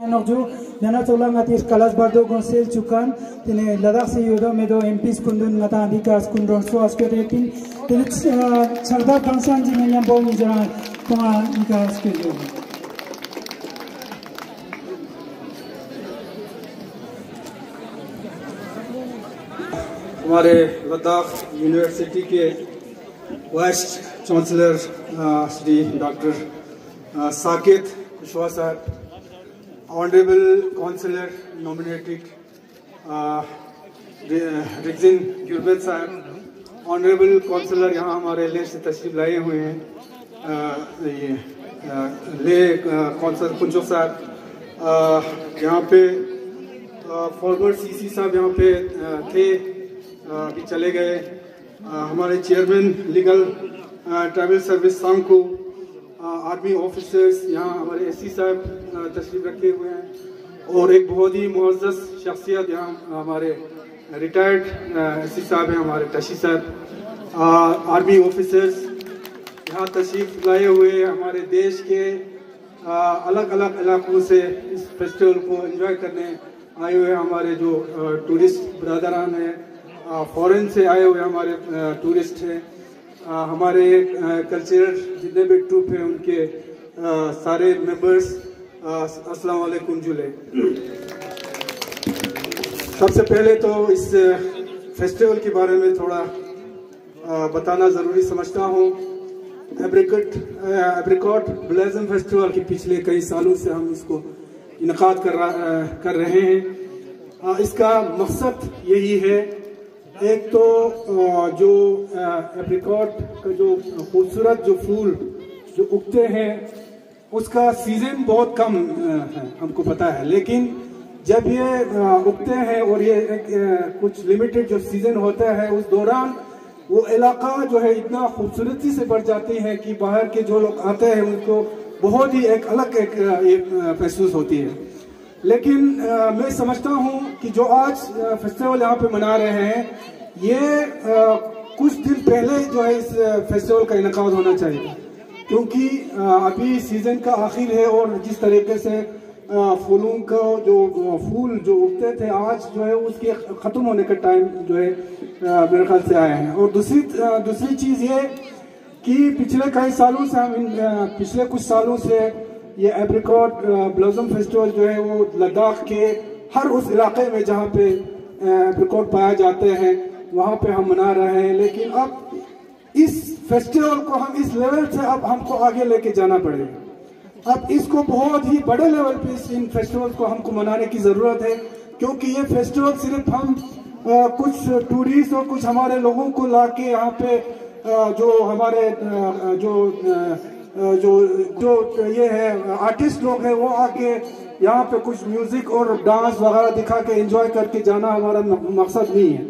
Norju dana tola ngatis kalas bardo gonsel chukan tene ladak se yodo medo MPs kundun ngata adikas kundon so askeretin tene charda bangsan ji menyam bol nijara toma nikas kejo हमारे Ladakh university के vice chancellor Shri doctor Sakit Kushwaha साहब, honourable councillor nominated Rigzin Gilbert साहब, honourable councillor यहाँ हमारे ले से तशरीफ लाए हुए हैं, ले काउंसिलर कुंजो साहब, यहाँ पे फॉर्मर सीसी साहब यहाँ पे थे, अभी चले गए, हमारे चेयरमैन लीगल ट्राइबल सर्विस सांको, आर्मी ऑफिसर्स, यहाँ हमारे एससी साहब तशरीफ रखे हुए हैं, और एक बहुत ही मुअज़्ज़ज़ शख्सियत यहाँ हमारे रिटायर्ड एससी साहब हैं, हमारे टशी साहब, आर्मी ऑफिसर्स यहाँ तशरीफ लाए हुए हमारे देश के अलग अलग इलाकों से इस फेस्टिवल को एंजॉय करने आए हुए हमारे जो टूरिस्ट ब्रदरान हैं, फॉरेन से आए हुए हमारे टूरिस्ट हैं, हमारे कल्चरल जितने भी ट्रूप हैं उनके सारे मेंबर्स, अस्सलाम वालेकुम जुले। सबसे पहले तो इस फेस्टिवल के बारे में थोड़ा बताना ज़रूरी समझता हूँ। एप्रिकॉट ब्लॉसम फेस्टिवल के पिछले कई सालों से हम इसको इनकाद कर रहे हैं। इसका मकसद यही है, एक तो जो एप्रिकॉट का जो खूबसूरत जो फूल जो उगते हैं उसका सीजन बहुत कम है, हमको पता है, लेकिन जब ये उगते हैं और ये कुछ लिमिटेड जो सीजन होता है उस दौरान वो इलाका जो है इतना खूबसूरती से बढ़ जाती है कि बाहर के जो लोग आते हैं उनको बहुत ही एक अलग एक महसूस होती है। लेकिन मैं समझता हूँ कि जो आज फेस्टिवल यहाँ पे मना रहे हैं ये कुछ दिन पहले जो है इस फेस्टिवल का इनकाद होना चाहिए, क्योंकि अभी सीजन का आखिर है और जिस तरीके से फूलों का जो फूल जो उगते थे आज जो है उसके ख़त्म होने का टाइम जो है मेरे ख्याल से आए हैं। और दूसरी चीज़ ये कि पिछले कई सालों से पिछले कुछ सालों से ये एप्रिकॉट ब्लॉसम फेस्टिवल जो है वो लद्दाख के हर उस इलाके में जहाँ पे एप्रिकॉट पाए जाते हैं वहाँ पे हम मना रहे हैं। लेकिन अब इस फेस्टिवल को हम इस लेवल से अब हमको आगे लेके जाना पड़ेगा। अब इसको बहुत ही बड़े लेवल पे इन फेस्टिवल को हमको मनाने की ज़रूरत है, क्योंकि ये फेस्टिवल सिर्फ हम कुछ टूरिस्ट और कुछ हमारे लोगों को ला के यहाँ पे जो हमारे जो ये है आर्टिस्ट लोग हैं वो आके यहाँ पे कुछ म्यूजिक और डांस वगैरह दिखा के एंजॉय करके जाना हमारा मकसद नहीं है।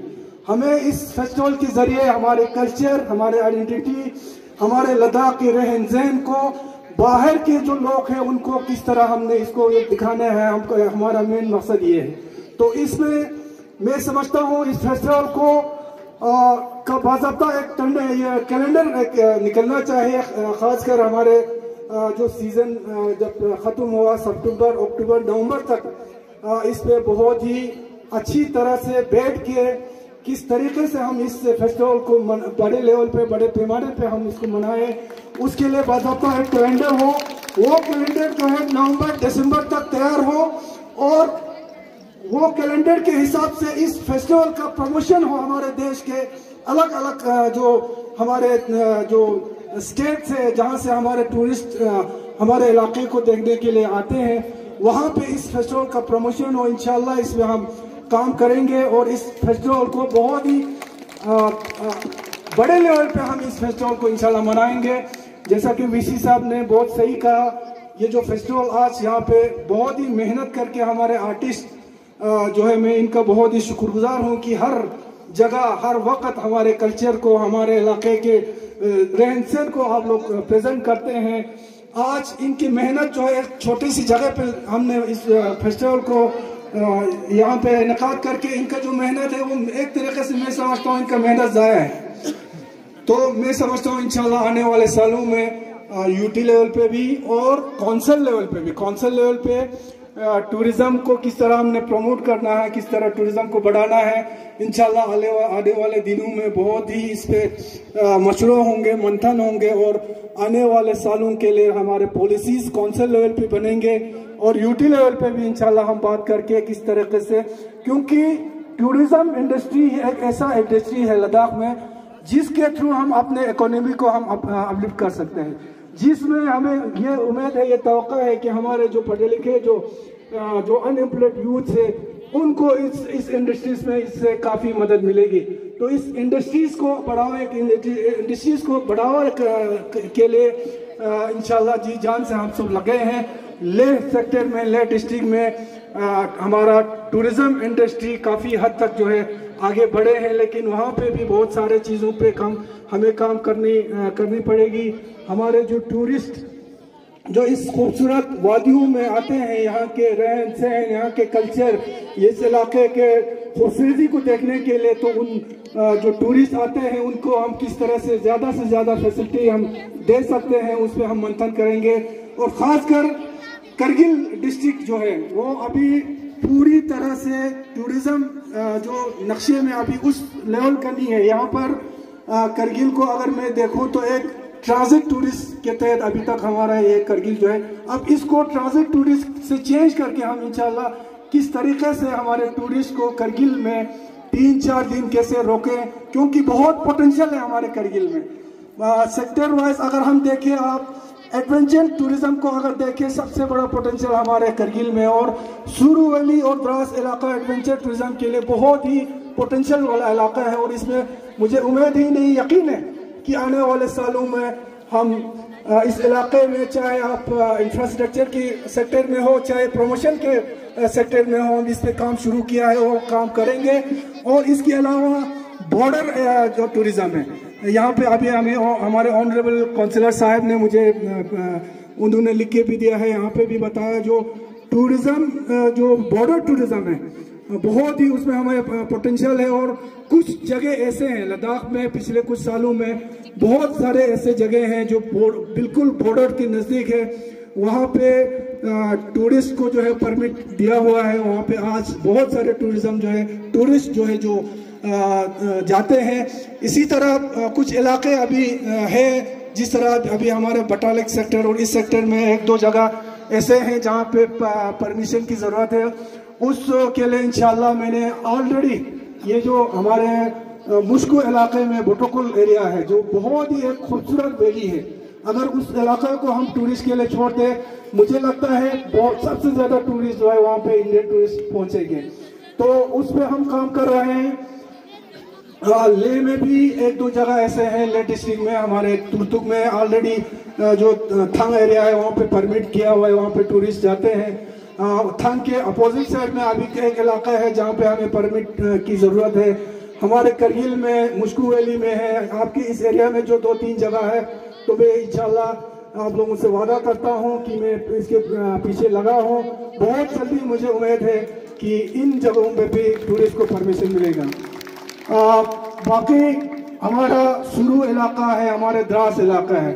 हमें इस फेस्टिवल के जरिए हमारे कल्चर, हमारे आइडेंटिटी, हमारे लद्दाख के रहन सहन को बाहर के जो लोग हैं उनको किस तरह हमने इसको ये दिखाना है, हमको हमारा मेन मकसद ये है। तो इसमें मैं समझता हूँ इस फेस्टिवल को का बाज़ाब्ता एक कैलेंडर निकलना चाहिए, खासकर हमारे जो सीजन जब ख़त्म हुआ सितंबर, अक्टूबर, नवंबर तक इस पे बहुत ही अच्छी तरह से बैठ के किस तरीके से हम इस फेस्टिवल को बड़े लेवल पे, बड़े पैमाने पे हम इसको मनाएं, उसके लिए बाज़ाब्ता एक कैलेंडर हो। वो कैलेंडर जो है नवंबर दिसंबर तक तैयार हो और वो कैलेंडर के हिसाब से इस फेस्टिवल का प्रमोशन हो। हमारे देश के अलग अलग जो हमारे जो स्टेट से जहाँ से हमारे टूरिस्ट हमारे इलाके को देखने के लिए आते हैं वहाँ पे इस फेस्टिवल का प्रमोशन हो। इंशाल्लाह इसमें हम काम करेंगे और इस फेस्टिवल को बहुत ही बड़े लेवल पे हम इस फेस्टिवल को इंशाल्लाह मनाएंगे। जैसा कि वीसी साहब ने बहुत सही कहा, ये जो फेस्टिवल आज यहाँ पे बहुत ही मेहनत करके हमारे आर्टिस्ट जो है मैं इनका बहुत ही शुक्रगुजार हूँ कि हर जगह हर वक्त हमारे कल्चर को, हमारे इलाके के रहन सहन को आप लोग प्रेजेंट करते हैं। आज इनकी मेहनत जो है एक छोटी सी जगह पे हमने इस फेस्टिवल को यहाँ पे इनकाद करके इनका जो मेहनत है वो एक तरीके से मैं समझता हूँ इनका मेहनत ज़ाया है। तो मैं समझता हूँ इंशाल्लाह आने वाले सालों में यूटी लेवल पे भी और कौंसिल लेवल पे भी, कौंसिल लेवल पे टूरिज्म को किस तरह हमने प्रमोट करना है, किस तरह टूरिज्म को बढ़ाना है। इंशाल्लाह आने वाले दिनों में बहुत ही इस पे मशवरे होंगे, मंथन होंगे और आने वाले सालों के लिए हमारे पॉलिसीज कौंसिल लेवल पे बनेंगे और यूटी लेवल पे भी इंशाल्लाह हम बात करके किस तरीके से, क्योंकि टूरिज्म इंडस्ट्री एक ऐसा इंडस्ट्री है लद्दाख में जिसके थ्रू हम अपने इकोनॉमी को हम अपलिफ्ट कर सकते हैं, जिसमें हमें ये उम्मीद है, ये तवक्का है कि हमारे जो पढ़े लिखे जो अनएम्प्लॉयड यूथ है उनको इस इंडस्ट्रीज में इससे काफ़ी मदद मिलेगी। तो इस इंडस्ट्रीज को बढ़ावा के लिए इंशाल्लाह जी जान से हम सब लगे हैं। लेह सेक्टर में, लेह डिस्ट्रिक्ट में हमारा टूरिज्म इंडस्ट्री काफ़ी हद तक जो है आगे बढ़े हैं, लेकिन वहाँ पे भी बहुत सारे चीज़ों पे हमें काम करनी पड़ेगी। हमारे जो टूरिस्ट जो इस खूबसूरत वादियों में आते हैं, यहाँ के रहन सहन, यहाँ के कल्चर, इस इलाके के खूबसूरती को देखने के लिए, तो उन जो टूरिस्ट आते हैं उनको हम किस तरह से ज़्यादा फैसिलिटी हम दे सकते हैं, उस पर हम मंथन करेंगे। और ख़ासकर करगिल डिस्ट्रिक्ट जो है वो अभी पूरी तरह से टूरिज्म जो नक्शे में अभी उस लेवल का नहीं है। यहाँ पर करगिल को अगर मैं देखूँ तो एक ट्रांजिट टूरिस्ट के तहत अभी तक हमारा ये करगिल जो है, अब इसको ट्रांजिट टूरिस्ट से चेंज करके हम इंशाल्लाह किस तरीके से हमारे टूरिस्ट को करगिल में 3-4 दिन कैसे रोकें, क्योंकि बहुत पोटेंशियल है हमारे करगिल में। सेक्टर वाइज अगर हम देखें, आप एडवेंचर टूरिज्म को अगर देखें, सबसे बड़ा पोटेंशियल हमारे करगिल में, और सुरू वैली और द्रास इलाका एडवेंचर टूरिज्म के लिए बहुत ही पोटेंशियल वाला इलाका है। और इसमें मुझे उम्मीद ही नहीं, यकीन है कि आने वाले सालों में हम इस इलाके में, चाहे आप इंफ्रास्ट्रक्चर की सेक्टर में हो, चाहे प्रमोशन के सेक्टर में हो, हम इस पे काम शुरू किया है और काम करेंगे। और इसके अलावा बॉर्डर जो टूरिज्म है, यहाँ पे अभी हमारे ऑनरेबल काउंसिलर साहब ने मुझे उन्होंने लिख के भी दिया है, यहाँ पे भी बताया, जो टूरिज्म जो बॉर्डर टूरिज्म है बहुत ही उसमें हमें पोटेंशियल है। और कुछ जगह ऐसे हैं लद्दाख में, पिछले कुछ सालों में बहुत सारे ऐसे जगह हैं जो बिल्कुल बॉर्डर के नज़दीक है, वहाँ पे टूरिस्ट को जो है परमिट दिया हुआ है। वहाँ पे आज बहुत सारे टूरिज्म जो है, टूरिस्ट जो है जो जाते हैं। इसी तरह कुछ इलाके अभी है, जिस तरह अभी हमारे बटालिक सेक्टर और इस सेक्टर में 1-2 जगह ऐसे हैं जहाँ पे परमिशन की ज़रूरत है। उसके लिए इंशाल्लाह मैंने ऑलरेडी ये जो हमारे मुश्को इलाके में बोटोकुल एरिया है, जो बहुत ही एक खूबसूरत वैली है, अगर उस इलाके को हम टूरिस्ट के लिए छोड़ते, मुझे लगता है सबसे ज़्यादा टूरिस्ट जो है वहाँ पे इंडियन टूरिस्ट पहुँचेंगे। तो उस पर हम काम कर रहे हैं। लेह में भी 1-2 जगह ऐसे हैं, लेह डिस्ट्रिक्ट में हमारे तुर्तुक में ऑलरेडी जो थंग एरिया है वहाँ पे परमिट किया हुआ है, वहाँ पे टूरिस्ट जाते हैं। थंग के अपोजिट साइड में अभी एक इलाका है जहाँ पे हमें परमिट की ज़रूरत है। हमारे करगिल में, मुश्को वैली में है, आपके इस एरिया में जो 2-3 जगह है, तो मैं इंशाल्लाह आप लोगों से वादा करता हूँ कि मैं इसके पीछे लगा हूँ। बहुत जल्दी मुझे उम्मीद है कि इन जगहों पे भी टूरिस्ट को परमिशन मिलेगा। बाकी हमारा सुरू इलाका है, हमारे द्रास इलाका है,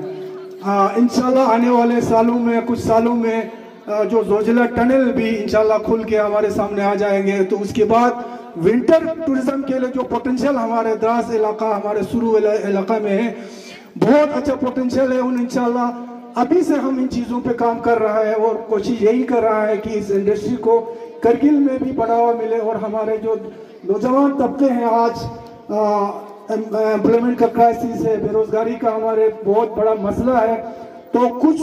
इंशाल्लाह आने वाले सालों में, कुछ सालों में जो जोजिला टनल भी इंशाल्लाह खुल के हमारे सामने आ जाएंगे। तो उसके बाद विंटर टूरिज्म के लिए जो पोटेंशियल हमारे द्रास इलाका, हमारे सुरू इलाका में है, बहुत अच्छा पोटेंशियल है। उन इंशाल्लाह अभी से हम इन चीज़ों पे काम कर रहा है और कोशिश यही कर रहा है कि इस इंडस्ट्री को करगिल में भी बढ़ावा मिले। और हमारे जो नौजवान तबके हैं, आज एम्प्लॉयमेंट का क्राइसिस है, बेरोजगारी का हमारे बहुत बड़ा मसला है, तो कुछ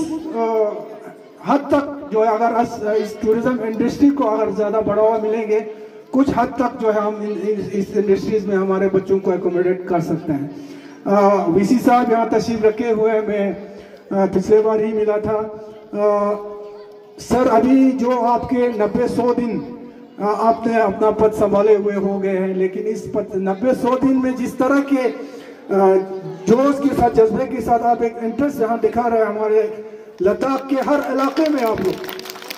हद तक जो है अगर इस टूरिज्म इंडस्ट्री को अगर ज़्यादा बढ़ावा मिलेंगे, कुछ हद तक जो है हम इस इंडस्ट्रीज में हमारे बच्चों को एकोमोडेट कर सकते हैं। वीसी साहब यहाँ तशरीफ रखे हुए हैं, मैं पिछले बार ही मिला था। सर अभी जो आपके 90-100 दिन आपने अपना पद संभाले हुए हो गए हैं, लेकिन इस 90-100 दिन में जिस तरह के जोश के साथ, जज्बे के साथ आप एक इंटरेस्ट जहाँ दिखा रहे हैं हमारे लद्दाख के हर इलाके में आप लोग,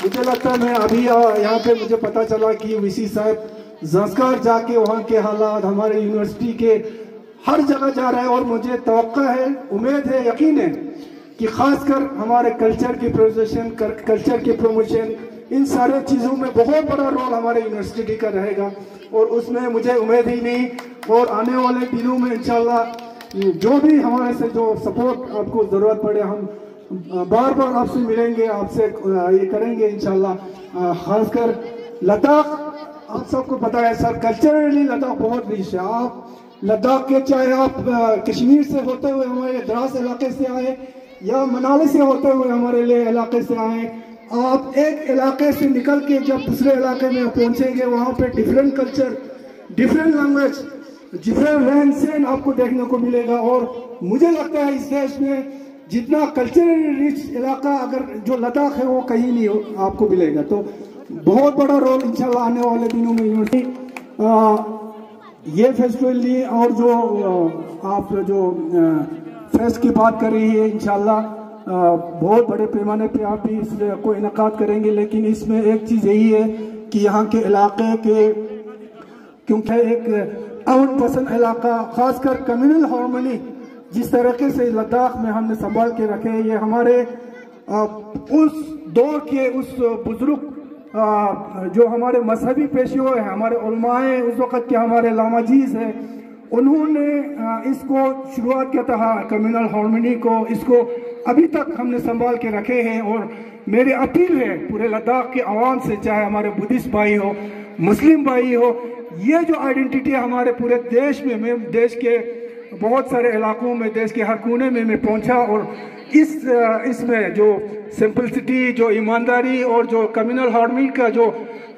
मुझे लगता है, मैं अभी यहाँ पे मुझे पता चला कि वीसी साहब ज़ंस्कार जाके वहाँ के हालात, हमारे यूनिवर्सिटी के हर जगह जा रहे हैं। और मुझे तवक्का है, उम्मीद है, यकीन है कि खासकर हमारे कल्चर की प्रोजेक्शन, कल्चर की प्रमोशन, इन सारे चीज़ों में बहुत बड़ा रोल हमारे यूनिवर्सिटी का रहेगा और उसमें मुझे उम्मीद ही नहीं। और आने वाले दिनों में इंशाल्लाह जो भी हमारे से जो सपोर्ट आपको ज़रूरत पड़े हम बार बार आपसे मिलेंगे, आपसे ये करेंगे इंशाल्लाह। खासकर लद्दाख, आप सबको पता है सर, कल्चरली लद्दाख बहुत रिच है। आप लद्दाख के चाहे आप कश्मीर से होते हुए हमारे द्रास इलाके से आए या मनाली से होते हुए हमारे लिए इलाके से आए, आप एक इलाके से निकल के जब दूसरे इलाके में पहुंचेंगे वहाँ पे different culture, different language, different रहन सहन आपको देखने को मिलेगा। और मुझे लगता है इस देश में जितना कल्चरली रिच इलाका अगर जो लद्दाख है वो कहीं नहीं आपको मिलेगा। तो बहुत बड़ा रोल इंशाल्लाह आने वाले दिनों में यूनिवर्सिटी ये फेस्टिवल लिए। और जो आप जो फेस्ट की बात कर रही है इंशाल्लाह बहुत बड़े पैमाने पे आप भी इसको इनकाद करेंगे। लेकिन इसमें एक चीज़ यही है कि यहाँ के इलाके के, क्योंकि एक अमन पसंद इलाका, खासकर कम्युनल हार्मनी जिस तरीके से लद्दाख में हमने संभाल के रखे, ये हमारे उस दौर के उस बुजुर्ग जो हमारे मजहबी पेशे हैं, हमारे उलमाए उस वक़्त के हमारे लामाजीज हैं, उन्होंने इसको शुरुआत किया था कम्युनल हार्मनी को, इसको अभी तक हमने संभाल के रखे हैं। और मेरी अपील है पूरे लद्दाख के आवाम से, चाहे हमारे बुद्धिस्ट भाई हो, मुस्लिम भाई हो, ये जो आइडेंटिटी हमारे पूरे देश में, मैं देश के बहुत सारे इलाकों में, देश के हर कोने में मैं पहुंचा और इसमें जो सिंपलिसिटी, जो ईमानदारी और जो कम्युनल हार्मनी का जो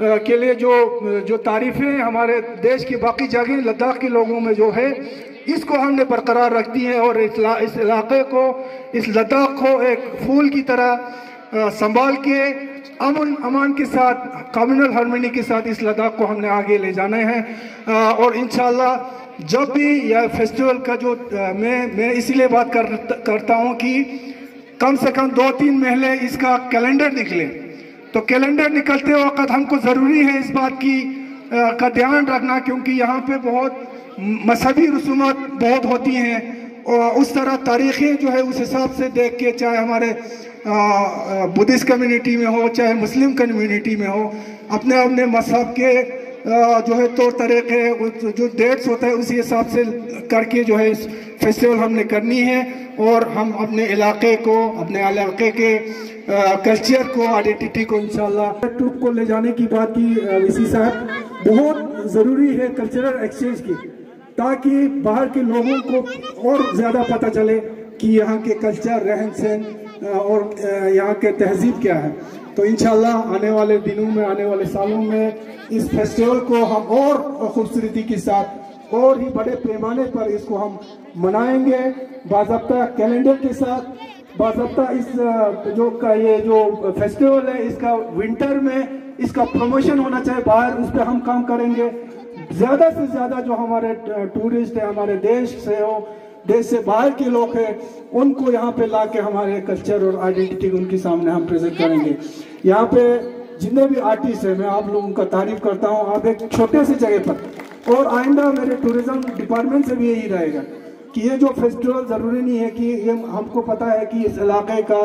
के लिए जो तारीफें हमारे देश की बाकी जगह लद्दाख के लोगों में जो है, इसको हमने बरकरार रख दी है। और इस इलाके को, इस लद्दाख को एक फूल की तरह संभाल के अमान के साथ, कम्युनल हार्मनी के साथ इस लद्दाख को हमने आगे ले जाना है। और इंशाल्लाह जब भी यह फेस्टिवल का जो मैं इसीलिए बात करता हूँ कि कम से कम 2-3 महीने इसका कैलेंडर निकले। तो कैलेंडर निकलते वक्त हमको ज़रूरी है इस बात की का ध्यान रखना, क्योंकि यहाँ पे बहुत मजहबी रसूमात बहुत होती हैं और उस तरह तारीखें जो है उस हिसाब से देख के, चाहे हमारे बुद्धिस्ट कम्युनिटी में हो, चाहे मुस्लिम कम्युनिटी में हो, अपने अपने मजहब के जो है तौर तरीके, जो डेट्स होता है उसी हिसाब से करके जो है इस फेस्टिवल हमने करनी है। और हम अपने इलाके को, अपने इलाके के कल्चर को, आइडेंटिटी को इंशाल्लाह ट्रिप को ले जाने की बात की वीसी साहब, बहुत ज़रूरी है कल्चरल एक्सचेंज की, ताकि बाहर के लोगों को और ज़्यादा पता चले कि यहाँ के कल्चर, रहन सहन और यहाँ के तहजीब क्या है। तो इंशाल्लाह आने वाले दिनों में, आने वाले सालों में इस फेस्टिवल को हम और खूबसूरती के साथ और ही बड़े पैमाने पर इसको हम मनाएंगे, बाज़ाब्ता कैलेंडर के साथ, बाज़ाब्ता इस ये जो फेस्टिवल है इसका विंटर में इसका प्रमोशन होना चाहिए बाहर, उस पर हम काम करेंगे। ज़्यादा से ज़्यादा जो हमारे टूरिस्ट है, हमारे देश से हो, देश से बाहर के लोग हैं, उनको यहाँ पे ला के हमारे कल्चर और आइडेंटिटी उनके सामने हम प्रेजेंट करेंगे। यहाँ पे जितने भी आर्टिस्ट हैं, मैं आप लोगों का तारीफ करता हूँ, आप एक छोटे से जगह पर, और आइंदा मेरे टूरिज्म डिपार्टमेंट से भी यही रहेगा कि ये जो फेस्टिवल ज़रूरी नहीं है कि ये, हमको पता है कि इस इलाके का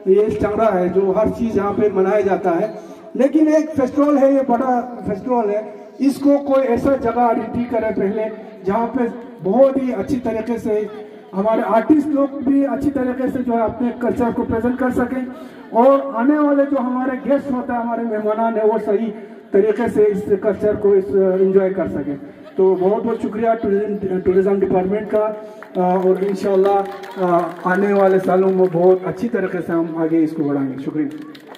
ये चंगड़ा है जो हर चीज़ यहाँ पे मनाया जाता है, लेकिन एक फेस्टिवल है, ये बड़ा फेस्टिवल है, इसको कोई ऐसा जगह आइडेंटिटी करे पहले जहाँ पे बहुत ही अच्छी तरीके से हमारे आर्टिस्ट लोग भी अच्छी तरीके से जो है अपने कल्चर को प्रेजेंट कर सकें, और आने वाले जो हमारे गेस्ट होते हैं, हमारे मेहमान है, वो सही तरीके से इस कल्चर को एंजॉय कर सकें। तो बहुत बहुत शुक्रिया टूरिज्म डिपार्टमेंट का, और इंशाल्लाह आने वाले सालों में बहुत अच्छी तरीके से हम आगे इसको बढ़ाएंगे। शुक्रिया।